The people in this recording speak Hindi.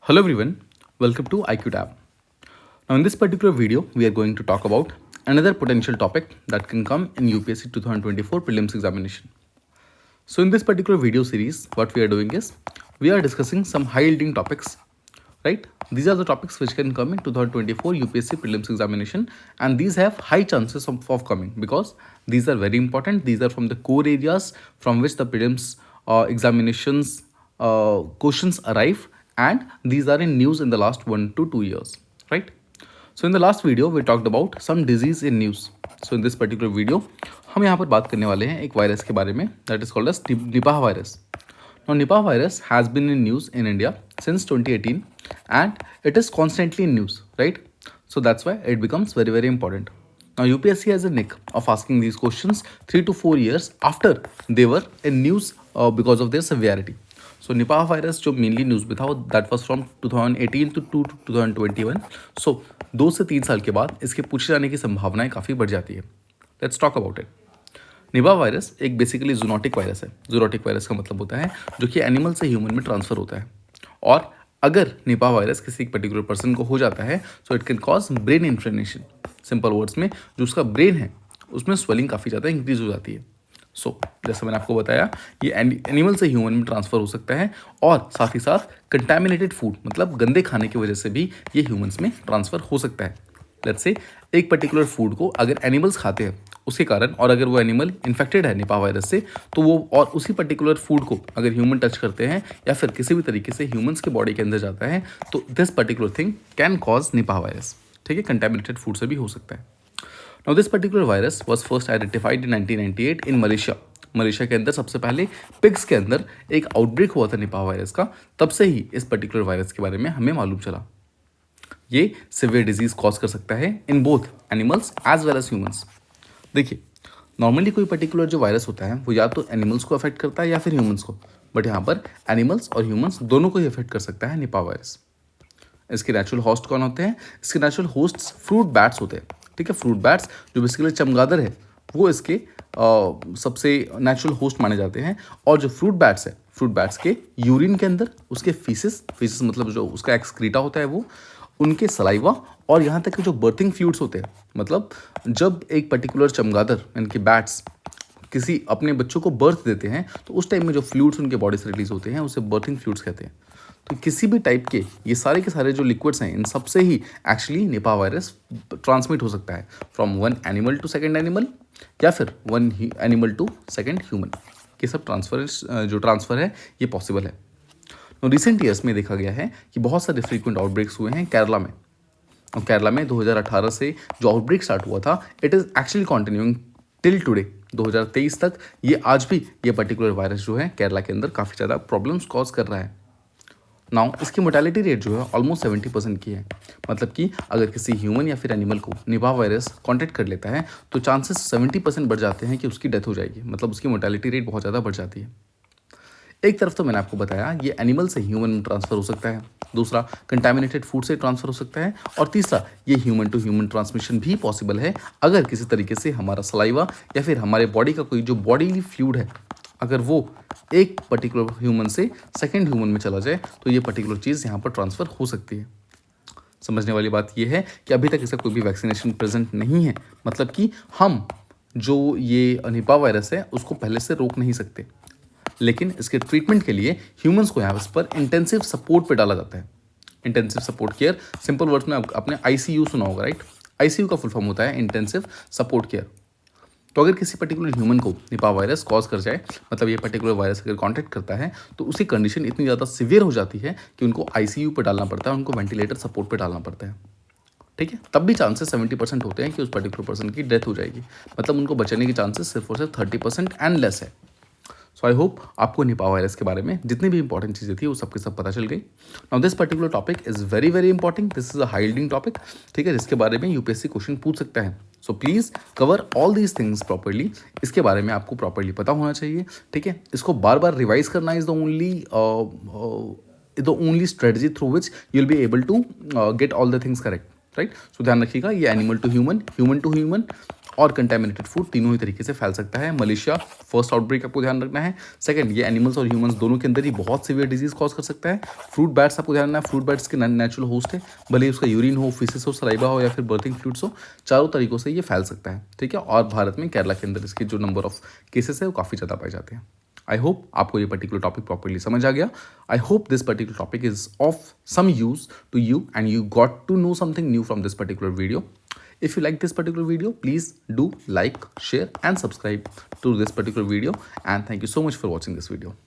Hello everyone, welcome to IQ Tab. Now in this particular video, we are going to talk about another potential topic that can come in UPSC 2024 prelims examination. So in this particular video series, what we are doing is we are discussing some high yielding topics, right? These are the topics which can come in 2024 UPSC prelims examination, and these have high chances of coming because these are very important. These are from the core areas from which the prelims examinations questions arrive, and these are in news in the last 1 to 2 years, right? So in the last video we talked about some disease in news. So in this particular video हम यहाँ पर बात करने वाले हैं एक वायरस के बारे में that is called as Nipah virus. Now Nipah virus has been in news in India since 2018 and it is constantly in news, right? So that's why it becomes very very important. Now UPSC has a nick of asking these questions 3 to 4 years after they were in news because of their severity. So Nipah virus जो mainly news में था that was from 2018 to 2021. So 2 से 3 साल के बाद इसके पूछे जाने की संभावनाएं काफ़ी बढ़ जाती है. Let's talk about it. Nipah virus एक बेसिकली जूनोटिक वायरस है. जूनोटिक वायरस का मतलब होता है जो कि एनिमल से ह्यूमन में ट्रांसफर होता है. और अगर निपा वायरस किसी एक पर्टिकुलर पर्सन को हो जाता है so it can cause brain inflammation. Simple words में जो उसका ब्रेन है उसमें स्वेलिंग काफ़ी ज़्यादा इंक्रीज हो जाती है. सो जैसे मैंने आपको बताया ये एनिमल से ह्यूमन में ट्रांसफर हो सकता है और साथ ही साथ कंटामिनेटेड फूड मतलब गंदे खाने की वजह से भी ये ह्यूमंस में ट्रांसफर हो सकता है. लेट्स से एक पर्टिकुलर फूड को अगर एनिमल्स खाते हैं उसके कारण और अगर वो एनिमल इन्फेक्टेड है निपा वायरस से तो वो और उसी पर्टिकुलर फूड को अगर ह्यूमन टच करते हैं या फिर किसी भी तरीके से ह्यूमंस के बॉडी के अंदर जाता है तो this particular thing can cause Nipah virus. ठीक है, कंटेमिनेटेड फूड से भी हो सकता है. Now this particular virus was first identified in 1998 in Malaysia. Malaysia के अंदर सबसे पहले पिग्स के अंदर एक आउटब्रेक हुआ था निपा वायरस का. तब से ही इस पर्टिकुलर वायरस के बारे में हमें मालूम चला. ये सिवियर डिजीज कॉज कर सकता है in both animals as well as humans. देखिए नॉर्मली कोई पर्टिकुलर जो वायरस होता है वो या तो एनिमल्स को अफेक्ट करता है या फिर ह्यूमंस को, बट यहाँ पर एनिमल्स और ह्यूमंस दोनों को ही अफेक्ट कर सकता है निपा वायरस. इसके नेचुरल होस्ट कौन होते हैं? इसके नेचुरल होस्ट फ्रूट बैट्स होते हैं. ठीक है, फ्रूट बैट्स जो बेसिकली चमगादड़ है वो इसके सबसे नेचुरल होस्ट माने जाते हैं. और जो फ्रूट बैट्स है, फ्रूट बैट्स के यूरिन के अंदर उसके फीसिस मतलब जो उसका एक्सक्रीटा होता है वो, उनके सलाइवा और यहाँ तक कि जो बर्थिंग फ्लूइड्स होते हैं मतलब जब एक पर्टिकुलर चमगादड़ इनके बैट्स किसी अपने बच्चों को बर्थ देते हैं तो उस टाइम में जो फ्लूइड्स उनके बॉडी से रिलीज होते हैं उसे बर्थिंग फ्लूइड्स कहते हैं. तो किसी भी टाइप के ये सारे के सारे जो लिक्विड्स हैं इन सबसे ही एक्चुअली निपा वायरस ट्रांसमिट हो सकता है from one animal to second animal या फिर one animal to second human. ये सब ट्रांसफ़र है ये पॉसिबल है. रिसेंट ईयर्स में देखा गया है कि बहुत सारे फ्रीक्वेंट आउटब्रेक्स हुए हैं केरला में. और केरला में 2018 से जो आउटब्रेक स्टार्ट हुआ था it is actually continuing till today 2023 तक. ये आज भी ये पर्टिकुलर वायरस जो है केरला के अंदर काफ़ी ज़्यादा प्रॉब्लम्स कॉज कर रहा है. नाउ इसकी मोर्टेलिटी रेट जो है ऑलमोस्ट 70% की है. मतलब कि अगर किसी ह्यूमन या फिर एनिमल को निपा वायरस कॉन्टेक्ट कर लेता है तो चांसेस 70% बढ़ जाते हैं कि उसकी डेथ हो जाएगी. मतलब उसकी मोर्टेलिटी रेट बहुत ज़्यादा बढ़ जाती है. एक तरफ तो मैंने आपको बताया ये एनिमल से ह्यूमन में ट्रांसफ़र हो सकता है, दूसरा कंटामिनेटेड फूड से ट्रांसफ़र हो सकता है, और तीसरा ये ह्यूमन टू ह्यूमन ट्रांसमिशन भी पॉसिबल है अगर किसी तरीके से हमारा सलाइवा या फिर हमारे बॉडी का कोई जो बॉडीली फ्लूइड है अगर वो एक पर्टिकुलर ह्यूमन से सेकेंड ह्यूमन में चला जाए तो ये पर्टिकुलर चीज़ यहाँ पर ट्रांसफ़र हो सकती है. समझने वाली बात यह है कि अभी तक इसका कोई भी वैक्सीनेशन प्रेजेंट नहीं है. मतलब कि हम जो ये निपा वायरस है उसको पहले से रोक नहीं सकते, लेकिन इसके ट्रीटमेंट के लिए ह्यूमंस को यहाँ पर इंटेंसिव सपोर्ट पे डाला जाता है. Intensive support care, simple words में आपने आईसीयू सुना होगा, राइट? आईसीयू का फुल फॉर्म होता है इंटेंसिव सपोर्ट केयर. तो अगर किसी पर्टिकुलर ह्यूमन को निपा वायरस कॉज कर जाए मतलब ये पर्टिकुलर वायरस अगर कॉन्टैक्ट करता है तो उसकी कंडीशन इतनी ज़्यादा सीवियर हो जाती है कि उनको आईसीयू पे डालना पड़ता है, उनको वेंटिलेटर सपोर्ट पे डालना पड़ता है. ठीक है, तब भी चांसेस 70% होते हैं कि उस पर्टिकुलर पर्सन की डेथ हो जाएगी. मतलब उनको बचने के चांसेस सिर्फ और सिर्फ 30% एंड लेस है. सो आई होप आपको निपा वायरस के बारे में जितनी भी इंपॉर्टेंट चीज़ें थी वो सबके सब पता चल गई. Now this particular topic is very very important. This is a high yielding topic. ठीक है, जिसके बारे में यूपीएससी क्वेश्चन पूछ सकता है. So please cover all these things properly. इसके बारे में आपको प्रॉपरली पता होना चाहिए. ठीक है, इसको बार बार रिवाइज करना is the only strategy through which you will be able to get all the things correct, right? So ध्यान रखिएगा ये animal to human, human to human और कंटेमिनेटेड फूड तीनों ही तरीके से फैल सकता है। मलेशिया फर्स्ट आउटब्रेक आपको ध्यान रखना है। सेकंड, ये एनिमल्स और ह्यूमंस दोनों के अंदर ही बहुत सीवियर डिजीज कॉज कर सकता है। फ्रूट बैट्स आपको ध्यान रखना है, फ्रूट बैट्स के नेचुरल होस्ट है, भले ही उसका यूरिन हो, फिसेस हो, सलाइवा हो या फिर बर्थिंग फ्लूइड्स हो, चारों तरीकों से ये फैल सकता है, ठीक है। और भारत में केरला के अंदर इसके जो नंबर ऑफ केसेस है वो काफ़ी ज़्यादा पाए जाते हैं। आई होप आपको ये पर्टिकुलर टॉपिक प्रॉपर्ली समझ आ गया। I hope this particular topic is of some use to you and you got to know something new from this particular video. If you like this particular video, please do like, share and subscribe to this particular video, and thank you so much for watching this video.